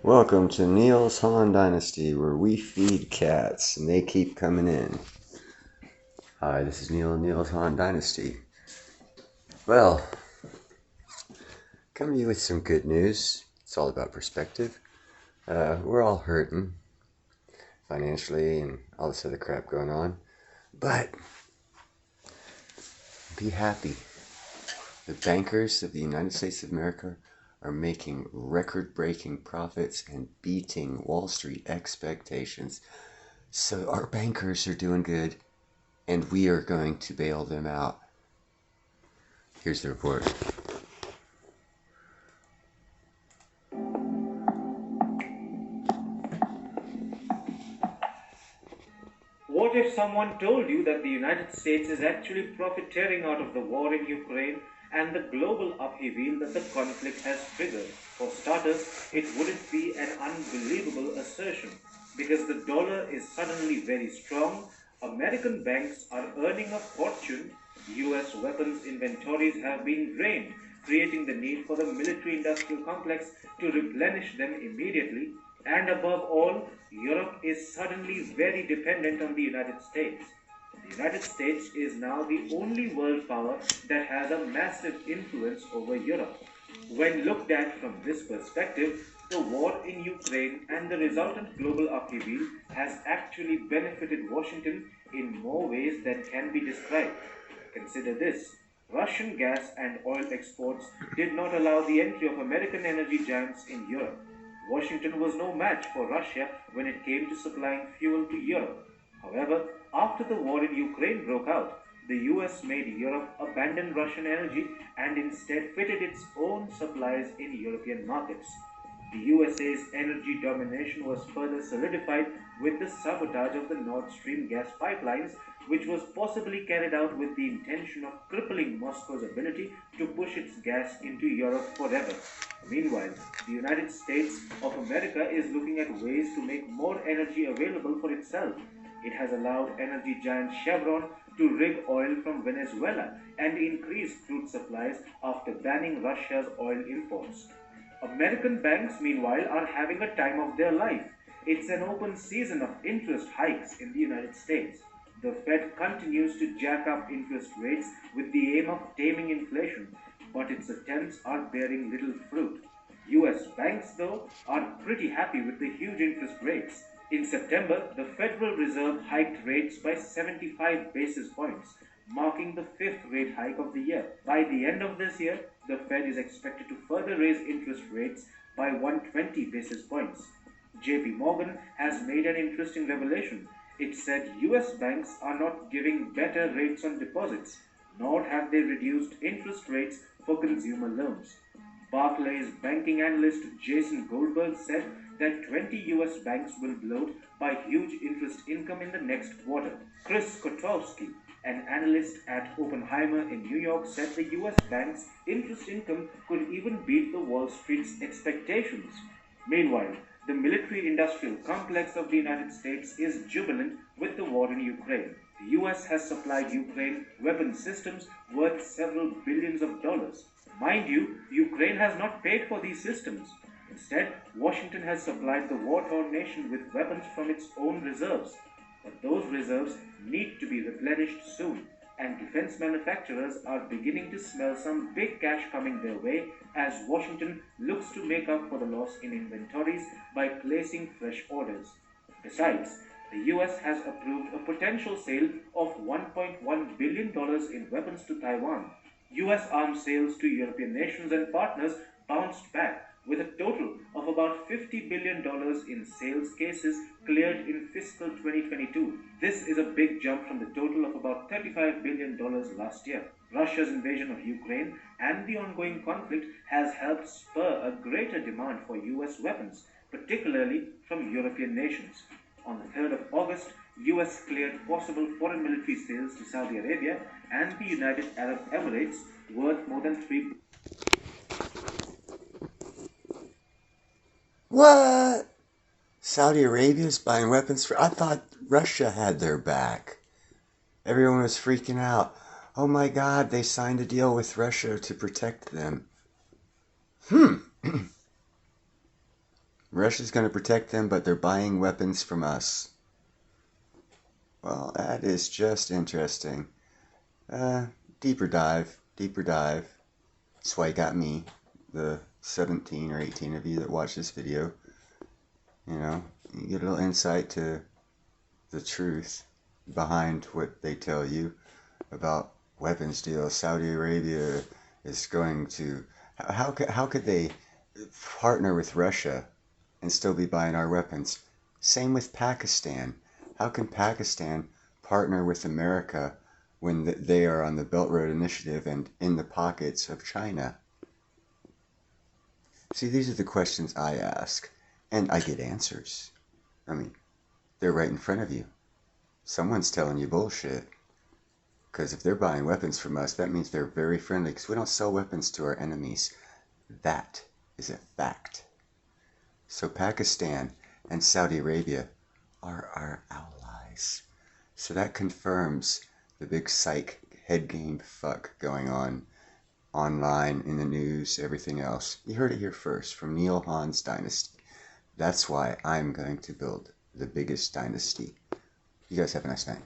Welcome to Neil's Han Dynasty, where we feed cats and they keep coming in. Hi, this is Neil and Neil's Han Dynasty. Well, coming to you with some good news. It's all about perspective. We're all hurting financially and all this other crap going on, but be happy. The bankers of the United States of America are making record-breaking profits and beating Wall Street expectations. So our bankers are doing good, and we are going to bail them out. Here's the report. What if someone told you that the United States is actually profiteering out of the war in Ukraine and the global upheaval that the conflict has triggered? For starters, it wouldn't be an unbelievable assertion because the dollar is suddenly very strong, American banks are earning a fortune, US weapons inventories have been drained, creating the need for the military industrial complex to replenish them immediately, and above all, Europe is suddenly very dependent on the United States. The United States is now the only world power that has a massive influence over Europe. When looked at from this perspective, the war in Ukraine and the resultant global upheaval has actually benefited Washington in more ways than can be described. Consider this. Russian gas and oil exports did not allow the entry of American energy giants in Europe. Washington was no match for Russia when it came to supplying fuel to Europe. However, after the war in Ukraine broke out, the US made Europe abandon Russian energy and instead fitted its own supplies in European markets. The USA's energy domination was further solidified with the sabotage of the Nord Stream gas pipelines, which was possibly carried out with the intention of crippling Moscow's ability to push its gas into Europe forever. Meanwhile, the United States of America is looking at ways to make more energy available for itself. It has allowed energy giant Chevron to rig oil from Venezuela and increase crude supplies after banning Russia's oil imports. American banks, meanwhile, are having a time of their life. It's an open season of interest hikes in the United States. The Fed continues to jack up interest rates with the aim of taming inflation, but its attempts are bearing little fruit. US banks, though, are pretty happy with the huge interest rates. In September, the Federal Reserve hiked rates by 75 basis points, marking the fifth rate hike of the year. By the end of this year, the Fed is expected to further raise interest rates by 120 basis points. JP Morgan has made an interesting revelation. It said US banks are not giving better rates on deposits, nor have they reduced interest rates for consumer loans. Barclays banking analyst Jason Goldberg said that 20 US banks will bloat by huge interest income in the next quarter. Chris Kotowski, an analyst at Oppenheimer in New York, said the US banks' interest income could even beat the Wall Street's expectations. Meanwhile, the military industrial complex of the United States is jubilant with the war in Ukraine. The US has supplied Ukraine weapon systems worth several billions of dollars. Mind you, Ukraine has not paid for these systems. Instead, Washington has supplied the war-torn nation with weapons from its own reserves. But those reserves need to be replenished soon, and defense manufacturers are beginning to smell some big cash coming their way as Washington looks to make up for the loss in inventories by placing fresh orders. Besides, the US has approved a potential sale of $1.1 billion in weapons to Taiwan. US arms sales to European nations and partners bounced back with a total of about $50 billion in sales cases cleared in fiscal 2022. This is a big jump from the total of about $35 billion last year. Russia's invasion of Ukraine and the ongoing conflict has helped spur a greater demand for US weapons, particularly from European nations. On the 3rd of August, US cleared possible foreign military sales to Saudi Arabia and the United Arab Emirates worth more than $3 What? Saudi Arabia's buying weapons for. I thought Russia had their back. Everyone was freaking out. Oh my god, they signed a deal with Russia to protect them. Hmm. Russia's going to protect them, but they're buying weapons from us. Well, that is just interesting. Deeper dive, deeper dive. That's why you got me, the 17 or 18 of you that watch this video. You know, you get a little insight to the truth behind what they tell you about weapons deals. Saudi Arabia is going to... How could they partner with Russia and still be buying our weapons? Same with Pakistan. How can Pakistan partner with America when they are on the Belt Road Initiative and in the pockets of China? See, these are the questions I ask, and I get answers. I mean, they're right in front of you. Someone's telling you bullshit. Because if they're buying weapons from us, that means they're very friendly, because we don't sell weapons to our enemies. That is a fact. So Pakistan and Saudi Arabia are our allies. So that confirms the big psych head game fuck going on online, in the news, everything else. You heard it here first from Neil Han's dynasty. That's why I'm going to build the biggest dynasty. You guys have a nice night.